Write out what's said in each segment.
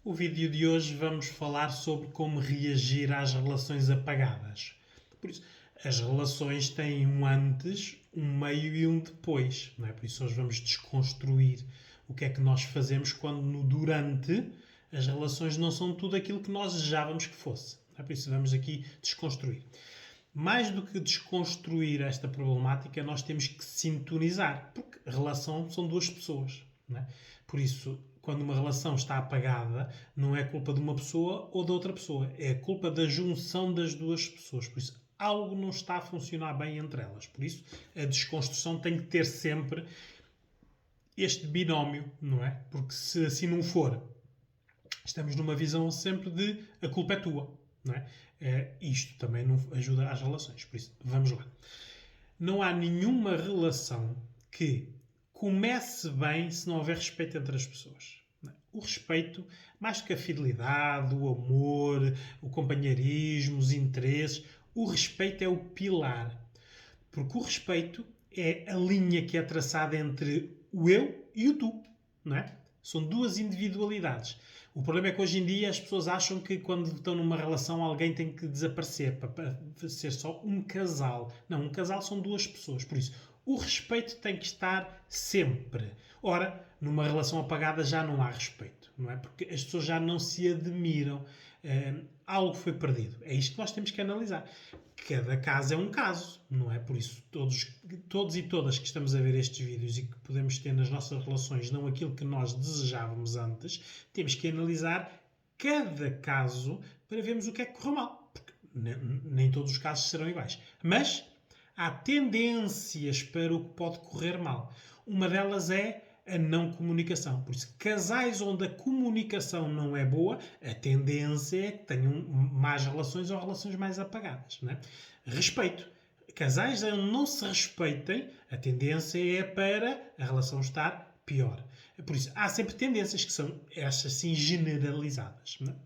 O vídeo de hoje vamos falar sobre como reagir às relações apagadas. Por isso, as relações têm um antes, um meio e um depois. Não é? Por isso, hoje vamos desconstruir o que é que nós fazemos quando no durante as relações não são tudo aquilo que nós desejávamos que fosse. Não é? Por isso, vamos aqui desconstruir. Mais do que desconstruir esta problemática, nós temos que sintonizar, porque relação são duas pessoas. Não é? Por isso, quando uma relação está apagada, não é culpa de uma pessoa ou de outra pessoa, é culpa da junção das duas pessoas. Por isso, algo não está a funcionar bem entre elas. Por isso, a desconstrução tem que ter sempre este binómio, não é? Porque se assim não for, estamos numa visão sempre de a culpa é tua, não é? Isto também não ajuda às relações. Por isso, vamos lá. Não há nenhuma relação que comece bem se não houver respeito entre as pessoas. O respeito, mais do que a fidelidade, o amor, o companheirismo, os interesses, o respeito é o pilar. Porque o respeito é a linha que é traçada entre o eu e o tu, não é? São duas individualidades. O problema é que hoje em dia as pessoas acham que quando estão numa relação alguém tem que desaparecer para ser só um casal. Não, um casal são duas pessoas. Por isso, o respeito tem que estar sempre. Ora, numa relação apagada já não há respeito, não é? Porque as pessoas já não se admiram. Algo foi perdido. É isto que nós temos que analisar. Cada caso é um caso, não é? Por isso, todos e todas que estamos a ver estes vídeos e que podemos ter nas nossas relações não aquilo que nós desejávamos antes, temos que analisar cada caso para vermos o que é que correu mal. Porque nem todos os casos serão iguais. Mas há tendências para o que pode correr mal. Uma delas é a não comunicação. Por isso, casais onde a comunicação não é boa, a tendência é que tenham más relações ou relações mais apagadas. Não é? Respeito. Casais onde não se respeitem, a tendência é para a relação estar pior. Por isso, há sempre tendências que são estas sim generalizadas. Não é?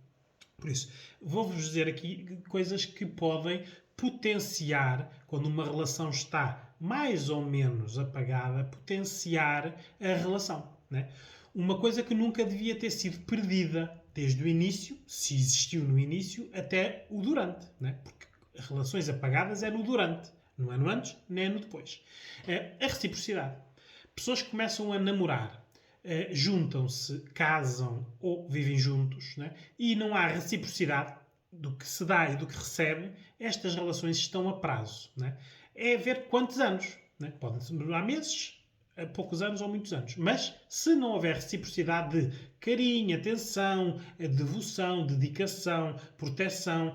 Por isso, vou-vos dizer aqui coisas que podem potenciar, quando uma relação está mais ou menos apagada, potenciar a relação. Né? Uma coisa que nunca devia ter sido perdida desde o início, se existiu no início, até o durante. Né? Porque relações apagadas é no durante, não é no antes, nem é no depois. A reciprocidade. Pessoas que começam a namorar, juntam-se, casam ou vivem juntos, né? E não há reciprocidade do que se dá e do que recebe, estas relações estão a prazo. Né? É ver quantos anos. Né? Podem demorar meses, poucos anos ou muitos anos. Mas se não houver reciprocidade de carinho, atenção, devoção, dedicação, proteção,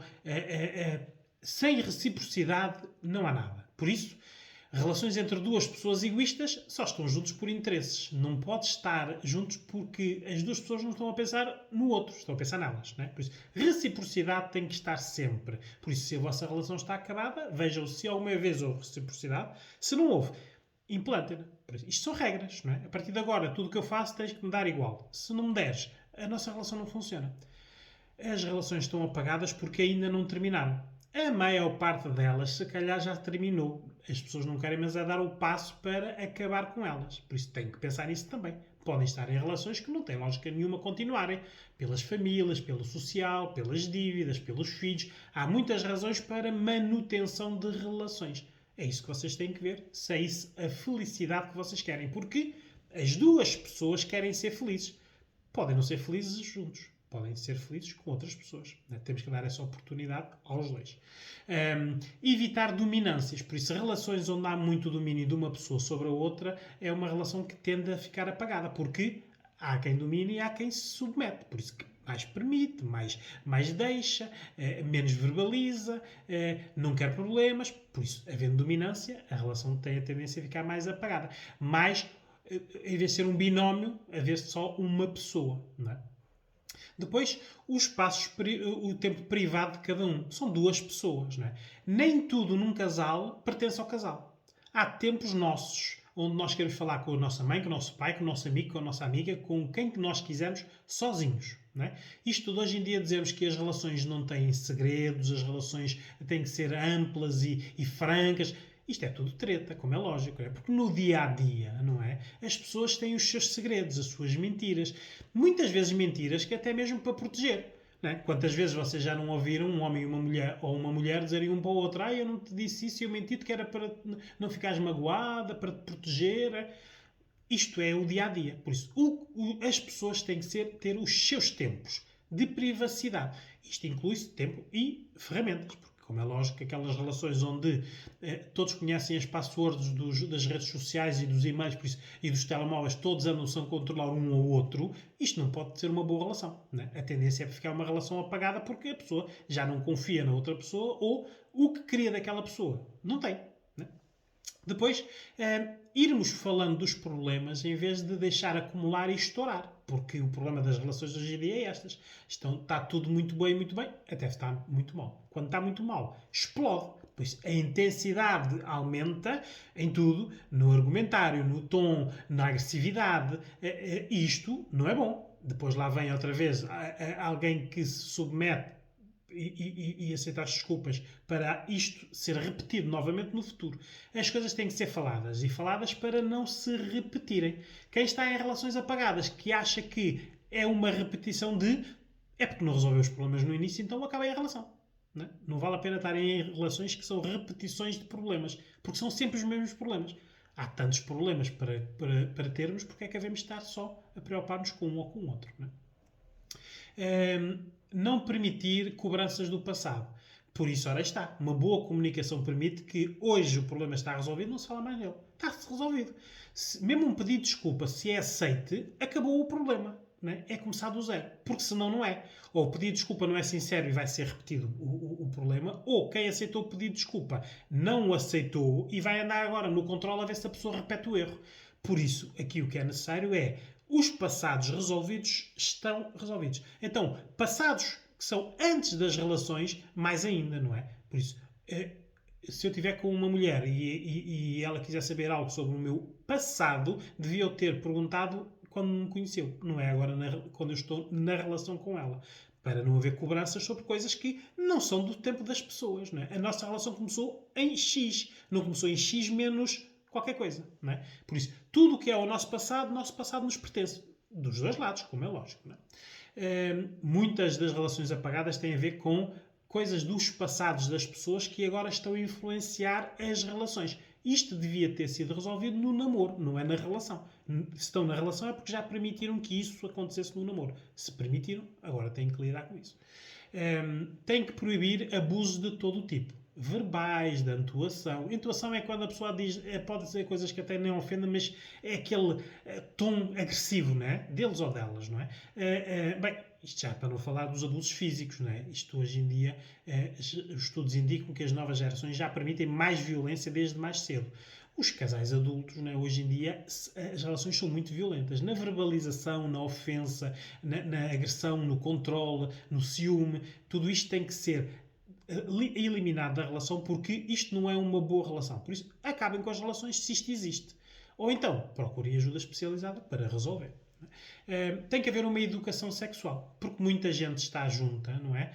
sem reciprocidade não há nada. Por isso, relações entre duas pessoas egoístas só estão juntos por interesses. Não pode estar juntos porque as duas pessoas não estão a pensar no outro, estão a pensar nelas. Não é? Por isso, reciprocidade tem que estar sempre. Por isso, se a vossa relação está acabada, vejam se alguma vez houve reciprocidade. Se não houve, implantem-na. Isto são regras. Não é? A partir de agora, tudo o que eu faço tens que me dar igual. Se não me deres, a nossa relação não funciona. As relações estão apagadas porque ainda não terminaram. A maior parte delas, se calhar, já terminou. As pessoas não querem mais dar o passo para acabar com elas. Por isso, tem que pensar nisso também. Podem estar em relações que não têm lógica nenhuma continuarem. Pelas famílias, pelo social, pelas dívidas, pelos filhos. Há muitas razões para manutenção de relações. É isso que vocês têm que ver. Se é isso a felicidade que vocês querem. Porque as duas pessoas querem ser felizes. Podem não ser felizes juntos. Podem ser felizes com outras pessoas. Né? Temos que dar essa oportunidade aos dois. Evitar dominâncias. Por isso, relações onde há muito domínio de uma pessoa sobre a outra é uma relação que tende a ficar apagada. Porque há quem domine e há quem se submete. Por isso que mais permite, mais deixa, menos verbaliza, não quer problemas. Por isso, havendo dominância, a relação tem a tendência a ficar mais apagada. Mas, em vez de ser um binómio, haver só uma pessoa. Não é? Depois, os espaços, o tempo privado de cada um. São duas pessoas. Não é? Nem tudo num casal pertence ao casal. Há tempos nossos, onde nós queremos falar com a nossa mãe, com o nosso pai, com o nosso amigo, com a nossa amiga, com quem que nós quisermos, sozinhos. Não é? Isto tudo hoje em dia dizemos que as relações não têm segredos, as relações têm que ser amplas e francas. Isto é tudo treta, como é lógico, não é? Porque no dia a dia, não é? As pessoas têm os seus segredos, as suas mentiras. Muitas vezes mentiras que até mesmo para proteger. Não é? Quantas vezes vocês já não ouviram um homem e uma mulher, ou uma mulher dizerem um para o outro: eu não te disse isso, eu menti-te que era para não ficares magoada, para te proteger. Isto é o dia a dia. Por isso, as pessoas têm que ter os seus tempos de privacidade. Isto inclui tempo e ferramentas. Porque, como é lógico, aquelas relações onde todos conhecem as passwords das redes sociais e dos e-mails por isso, e dos telemóveis, todos andam-se a controlar um ao outro, isto não pode ser uma boa relação. Né? A tendência é ficar uma relação apagada porque a pessoa já não confia na outra pessoa ou o que queria daquela pessoa não tem. Né? Depois, irmos falando dos problemas em vez de deixar acumular e estourar. Porque o problema das relações hoje em dia é estas. Está tudo muito bem, até está muito mal. Quando está muito mal, explode. Pois a intensidade aumenta em tudo, no argumentário, no tom, na agressividade. Isto não é bom. Depois lá vem outra vez alguém que se submete e aceitar as desculpas para isto ser repetido novamente no futuro. As coisas têm que ser faladas e faladas para não se repetirem. Quem está em relações apagadas que acha que é uma repetição é porque não resolveu os problemas no início, então acaba a relação. Não vale a pena estar em relações que são repetições de problemas, porque são sempre os mesmos problemas. Há tantos problemas para termos, porque é que devemos estar só a preocupar-nos com um ou com o outro. Não permitir cobranças do passado. Por isso, ora está, uma boa comunicação permite que hoje o problema está resolvido, não se fala mais nele. Está resolvido. Mesmo um pedido de desculpa, se é aceite, acabou o problema. É começar do zero. Porque senão não é. Ou o pedido de desculpa não é sincero e vai ser repetido o problema, ou quem aceitou o pedido de desculpa não o aceitou e vai andar agora no controle a ver se a pessoa repete o erro. Por isso, aqui o que é necessário é os passados resolvidos estão resolvidos. Então, passados que são antes das relações, mais ainda, não é? Por isso, se eu estiver com uma mulher e ela quiser saber algo sobre o meu passado, devia eu ter perguntado quando me conheceu. Não é agora quando eu estou na relação com ela. Para não haver cobranças sobre coisas que não são do tempo das pessoas. Não é? A nossa relação começou em X. Não começou em X menos qualquer coisa. Não é? Por isso, tudo o que é o nosso passado nos pertence. Dos dois lados, como é lógico. Não é? Muitas das relações apagadas têm a ver com coisas dos passados das pessoas que agora estão a influenciar as relações. Isto devia ter sido resolvido no namoro, não é na relação. Se estão na relação é porque já permitiram que isso acontecesse no namoro. Se permitiram, agora têm que lidar com isso. Tem que proibir abusos de todo o tipo. Verbais, da entoação. Entoação é quando a pessoa pode dizer coisas que até nem ofendem, mas é aquele tom agressivo, não é? Deles ou delas, não é? Bem, isto já para não falar dos abusos físicos, não é? Isto hoje em dia, os estudos indicam que as novas gerações já permitem mais violência desde mais cedo. Os casais adultos, não é? Hoje em dia, as relações são muito violentas. Na verbalização, na ofensa, na agressão, no controle, no ciúme, tudo isto tem que ser eliminado da relação porque isto não é uma boa relação. Por isso, acabem com as relações se isto existe. Ou então, procurem ajuda especializada para resolver. Tem que haver uma educação sexual, porque muita gente está junta, não é?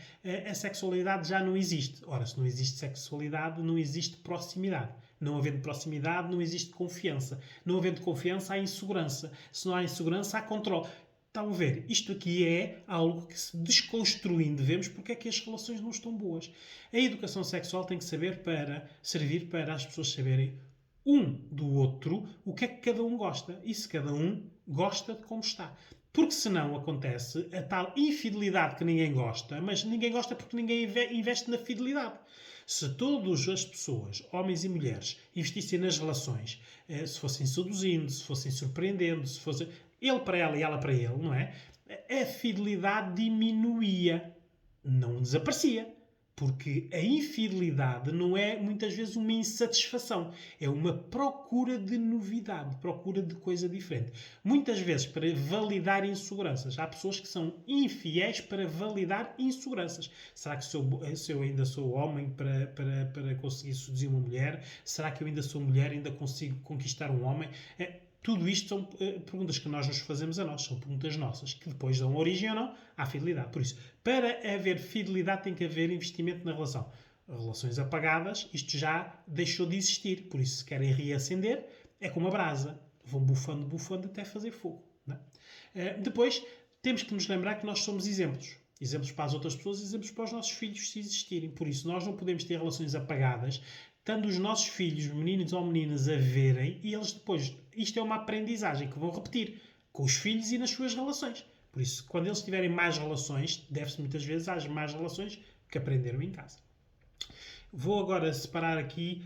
A sexualidade já não existe. Ora, se não existe sexualidade, não existe proximidade. Não havendo proximidade, não existe confiança. Não havendo confiança, há insegurança. Se não há insegurança, há controle. Estão a ver? Isto aqui é algo que, se desconstruindo, vemos porque é que as relações não estão boas. A educação sexual tem que servir para as pessoas saberem um do outro o que é que cada um gosta e se cada um gosta de como está. Porque senão acontece a tal infidelidade que ninguém gosta, mas ninguém gosta porque ninguém investe na fidelidade. Se todas as pessoas, homens e mulheres, investissem nas relações, se fossem seduzindo, se fossem surpreendendo, se fossem ele para ela e ela para ele, não é? A fidelidade diminuía, não desaparecia. Porque a infidelidade não é muitas vezes uma insatisfação, é uma procura de novidade, procura de coisa diferente. Muitas vezes para validar inseguranças. Há pessoas que são infiéis para validar inseguranças. Será que se eu ainda sou homem para conseguir seduzir uma mulher? Será que eu ainda sou mulher e ainda consigo conquistar um homem? Tudo isto são perguntas que nós nos fazemos a nós, são perguntas nossas, que depois dão origem ou não à fidelidade. Por isso, para haver fidelidade tem que haver investimento na relação. Relações apagadas, isto já deixou de existir. Por isso, se querem reacender, é como a brasa. Vão bufando, bufando até fazer fogo. Não é? Depois, temos que nos lembrar que nós somos exemplos. Exemplos para as outras pessoas, exemplos para os nossos filhos, se existirem. Por isso, nós não podemos ter relações apagadas, estando os nossos filhos, meninos ou meninas, a verem, e eles depois... Isto é uma aprendizagem que vão repetir com os filhos e nas suas relações. Por isso, quando eles tiverem más relações, deve-se muitas vezes às más relações que aprenderam em casa. Vou agora separar aqui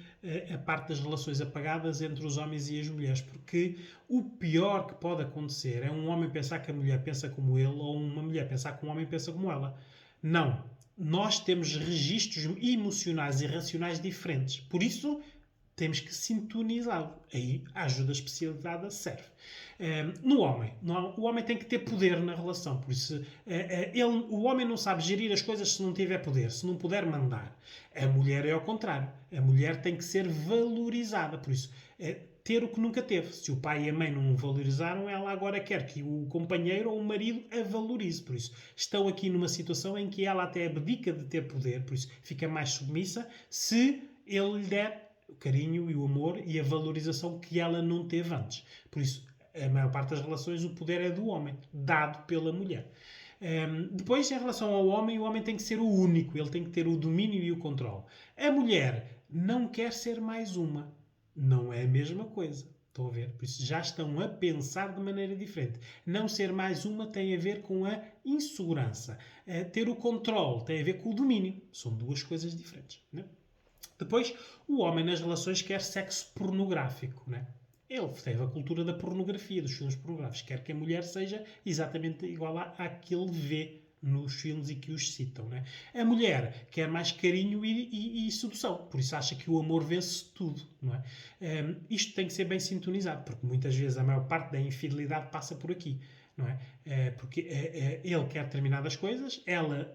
a parte das relações apagadas entre os homens e as mulheres, porque o pior que pode acontecer é um homem pensar que a mulher pensa como ele ou uma mulher pensar que um homem pensa como ela. Não. Nós temos registros emocionais e racionais diferentes. Por isso, temos que sintonizá-lo. Aí a ajuda especializada serve. No homem. O homem tem que ter poder na relação. Por isso, o homem não sabe gerir as coisas se não tiver poder, se não puder mandar. A mulher é ao contrário. A mulher tem que ser valorizada. Por isso, ter o que nunca teve. Se o pai e a mãe não o valorizaram, ela agora quer que o companheiro ou o marido a valorize. Por isso, estão aqui numa situação em que ela até abdica de ter poder. Por isso, fica mais submissa se ele lhe der o carinho e o amor e a valorização que ela não teve antes. Por isso, a maior parte das relações, o poder é do homem, dado pela mulher. Depois, em relação ao homem, o homem tem que ser o único, ele tem que ter o domínio e o controle. A mulher não quer ser mais uma. Não é a mesma coisa. Estão a ver? Por isso, já estão a pensar de maneira diferente. Não ser mais uma tem a ver com a insegurança. Ter o controle tem a ver com o domínio. São duas coisas diferentes. Não é? Depois, o homem nas relações quer sexo pornográfico, né? Ele teve a cultura da pornografia, dos filmes pornográficos. Quer que a mulher seja exatamente igual que ele vê nos filmes e que os citam, né? A mulher quer mais carinho e sedução. Por isso acha que o amor vence tudo, não é? Isto tem que ser bem sintonizado, porque muitas vezes a maior parte da infidelidade passa por aqui. Não é? Porque ele quer determinadas coisas, ela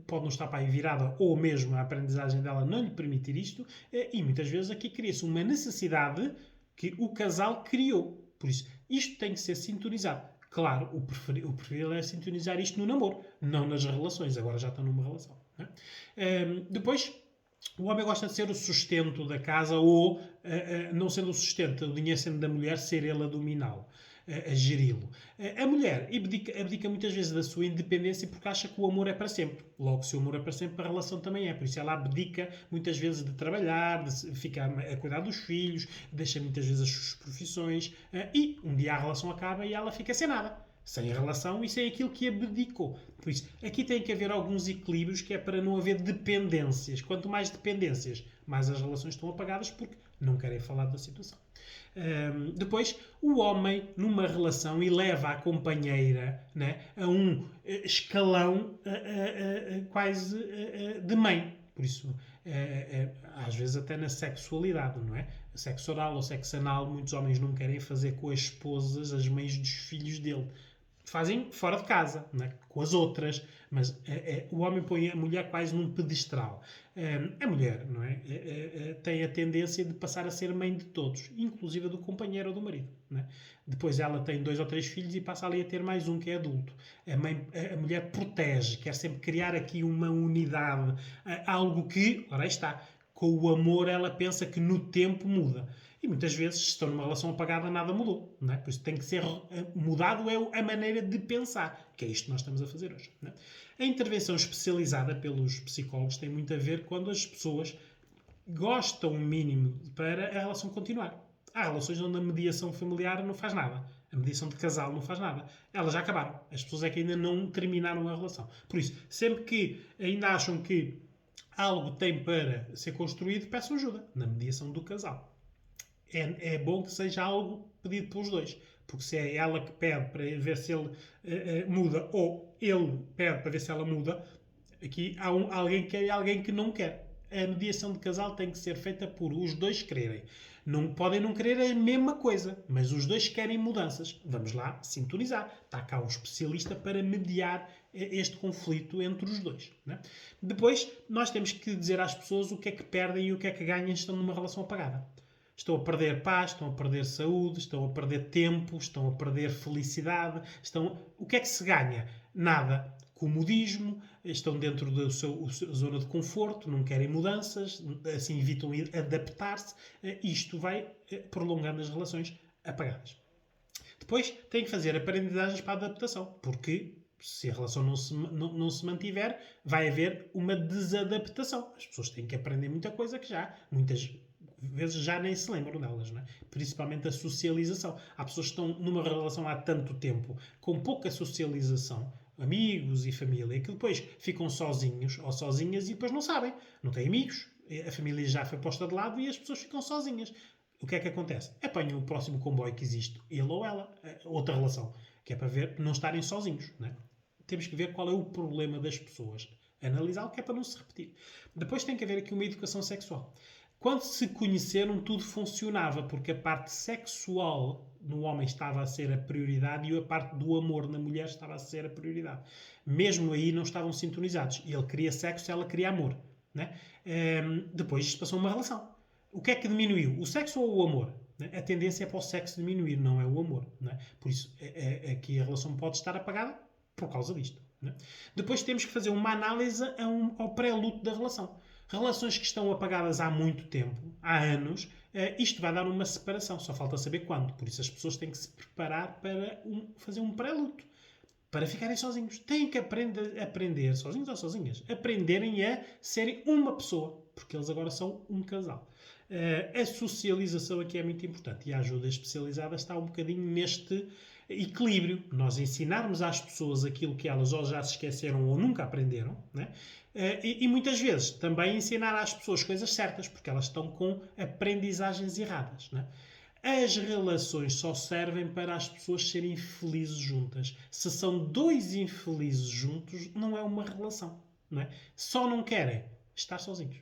pode não estar para aí virada ou mesmo a aprendizagem dela não lhe permitir isto, e muitas vezes aqui cria-se uma necessidade que o casal criou. Por isso, isto tem que ser sintonizado. Claro, o preferível é sintonizar isto no namoro, não nas relações. Agora já estão numa relação. Não é? Depois, o homem gosta de ser o sustento da casa ou, não sendo o sustento, o dinheiro sendo da mulher, ser ele a dominá-lo, a geri-lo. A mulher abdica muitas vezes da sua independência porque acha que o amor é para sempre. Logo, se o amor é para sempre, a relação também é. Por isso ela abdica muitas vezes de trabalhar, de ficar a cuidar dos filhos, deixa muitas vezes as suas profissões e um dia a relação acaba e ela fica sem nada. Sem a relação e sem aquilo que abdicou. Por isso, aqui tem que haver alguns equilíbrios que é para não haver dependências. Quanto mais dependências, mais as relações estão apagadas porque não querem falar da situação. Depois, o homem, numa relação, eleva a companheira, né, a um escalão quase de mãe. Por isso, às vezes até na sexualidade, não é? Sexo oral ou sexo anal, muitos homens não querem fazer com as esposas, as mães dos filhos dele. Fazem fora de casa, não é? Com as outras, mas o homem põe a mulher quase num pedestral. A mulher, não é? Tem a tendência de passar a ser mãe de todos, inclusive do companheiro ou do marido. Não é? Depois ela tem 2 ou 3 filhos e passa ali a ter mais um que é adulto. A mulher protege, quer sempre criar aqui uma unidade, algo que, ora aí está, com o amor ela pensa que no tempo muda. E muitas vezes, se estão numa relação apagada, nada mudou. Não é? Por isso tem que ser mudado a maneira de pensar, que é isto que nós estamos a fazer hoje. Não é? A intervenção especializada pelos psicólogos tem muito a ver quando as pessoas gostam o mínimo para a relação continuar. Há relações onde a mediação familiar não faz nada. A mediação de casal não faz nada. Elas já acabaram. As pessoas é que ainda não terminaram a relação. Por isso, sempre que ainda acham que algo tem para ser construído, peçam ajuda na mediação do casal. É bom que seja algo pedido pelos dois, porque se é ela que pede para ver se ele muda ou ele pede para ver se ela muda, aqui há alguém que não quer. A mediação de casal tem que ser feita por os dois quererem. Não podem não querer a mesma coisa, mas os dois querem mudanças. Vamos lá sintonizar. Está cá um especialista para mediar este conflito entre os dois. Né? Depois, nós temos que dizer às pessoas o que é que perdem e o que é que ganham estando numa relação apagada. Estão a perder paz, estão a perder saúde, estão a perder tempo, estão a perder felicidade. O que é que se ganha? Nada. comodismo, estão dentro da sua zona de conforto, não querem mudanças, assim evitam adaptar-se. Isto vai prolongando as relações apagadas. Depois tem que fazer aprendizagens para a adaptação, porque se a relação não se mantiver, vai haver uma desadaptação. As pessoas têm que aprender muita coisa que muitas vezes já nem se lembram delas, não é? Principalmente a socialização. Há pessoas que estão numa relação há tanto tempo, com pouca socialização, amigos e família, que depois ficam sozinhos ou sozinhas e depois não sabem. Não têm amigos, a família já foi posta de lado e as pessoas ficam sozinhas. O que é que acontece? Apanham o próximo comboio que existe, ele ou ela, outra relação, que é para ver não estarem sozinhos, não é? Temos que ver qual é o problema das pessoas, analisá-lo, que é para não se repetir. Depois tem que haver aqui uma educação sexual. Quando se conheceram, tudo funcionava, porque a parte sexual no homem estava a ser a prioridade e a parte do amor na mulher estava a ser a prioridade. Mesmo aí não estavam sintonizados. Ele queria sexo, ela queria amor. Né? Depois isto passou uma relação. O que é que diminuiu? O sexo ou o amor? A tendência é para o sexo diminuir, não é o amor. Não é? Por isso, aqui a relação pode estar apagada por causa disto. Não é? Depois temos que fazer uma análise ao pré-luto da relação. Relações que estão apagadas há muito tempo, há anos, isto vai dar uma separação, só falta saber quando. Por isso as pessoas têm que se preparar para fazer um pré-luto, para ficarem sozinhos. Têm que aprender, sozinhos ou sozinhas, aprenderem a serem uma pessoa, porque eles agora são um casal. A socialização aqui é muito importante e a ajuda especializada está um bocadinho neste equilíbrio. Nós ensinarmos às pessoas aquilo que elas ou já se esqueceram ou nunca aprenderam, né? E muitas vezes também ensinar às pessoas coisas certas, porque elas estão com aprendizagens erradas, né? As relações só servem para as pessoas serem felizes juntas. Se são dois infelizes juntos, não é uma relação, não é? Só não querem estar sozinhos.